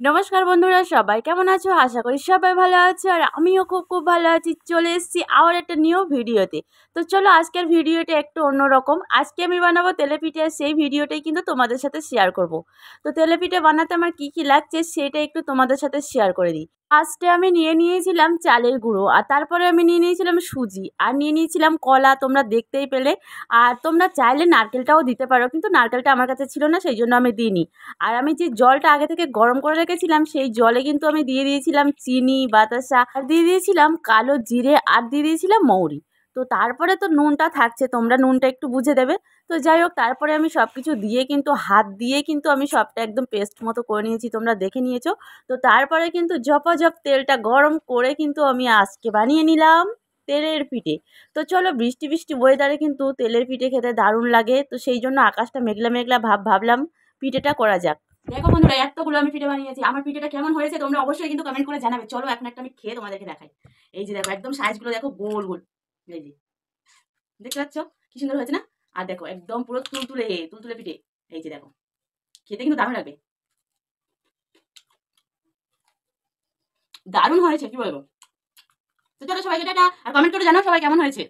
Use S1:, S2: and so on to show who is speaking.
S1: নমস্কার বন্ধুরা, সবাই কেমন আছো? আশা করি সবাই ভালো আছো আর আমিও খুব খুব ভালো আছি। চলে এসেছি আবার একটা নিউ ভিডিওতে। তো চলো আজকের ভিডিওটা একটু অন্যরকম। আজকে আমি বানাবো তেলেপিঠে, আর সেই ভিডিওটাই কিন্তু তোমাদের সাথে শেয়ার করব। তো তেলেপিঠে বানাতে আমার কি কি লাগছে সেটা একটু তোমাদের সাথে শেয়ার করে দিই। ফার্স্টে আমি নিয়েছিলাম চালের গুঁড়ো, আর তারপরে আমি নিয়েছিলাম সুজি, আর নিয়েছিলাম কলা, তোমরা দেখতেই পেলে। আর তোমরা চাইলে নারকেলটাও দিতে পারো, কিন্তু নারকেলটা আমার কাছে ছিল না, সেই জন্য আমি দিইনি। আর আমি যে জলটা আগে থেকে গরম করে রেখেছিলাম সেই জলে কিন্তু আমি দিয়ে দিয়েছিলাম চিনি, বাতাসা, আর দিয়ে দিয়েছিলাম কালো জিরে, আর দিয়ে দিয়েছিলাম মৌরি। তো তারপরে তো নুনটা থাকছে, তোমরা নুনটা একটু বুঝে দেবে। তো যাই হোক, তারপরে আমি সব কিছু দিয়ে কিন্তু হাত দিয়ে কিন্তু আমি সবটা একদম পেস্ট মতো করে নিয়েছি, তোমরা দেখে নিয়েছো। তো তারপরে কিন্তু ঝপাঝপ তেলটা গরম করে কিন্তু আমি আজকে বানিয়ে নিলাম তেলের পিঠে। তো চলো, বৃষ্টি বৃষ্টি ওয়েদারে কিন্তু তেলের পিঠে খেতে দারুণ লাগে, তো সেই জন্য আকাশটা মেঘলা মেঘলা ভাবলাম পিঠেটা করা যাক। দেখো বন্ধুরা, এতগুলো আমি পিঠে বানিয়েছি। আমার পিঠেটা কেমন হয়েছে তোমরা অবশ্যই কিন্তু কমেন্ট করে জানাবে। চলো এখন একটা আমি খেয়ে তোমাদেরকে দেখাই। এই যে দেখো, একদম সাইজগুলো দেখো, গোল গোল। এই যে দেখতে পাচ্ছ কি সুন্দর হয়েছে না? আর দেখো একদম পুরো তুলতুলে তুলতুলে পিঠে। এই যে দেখো, খেতে কিন্তু দারুণ লাগবে। দারুণ হয়েছে, কি বলবো। তো চলো সবাইকে টাটা, আর কমেন্ট করে জানাও সবাই কেমন হয়েছে।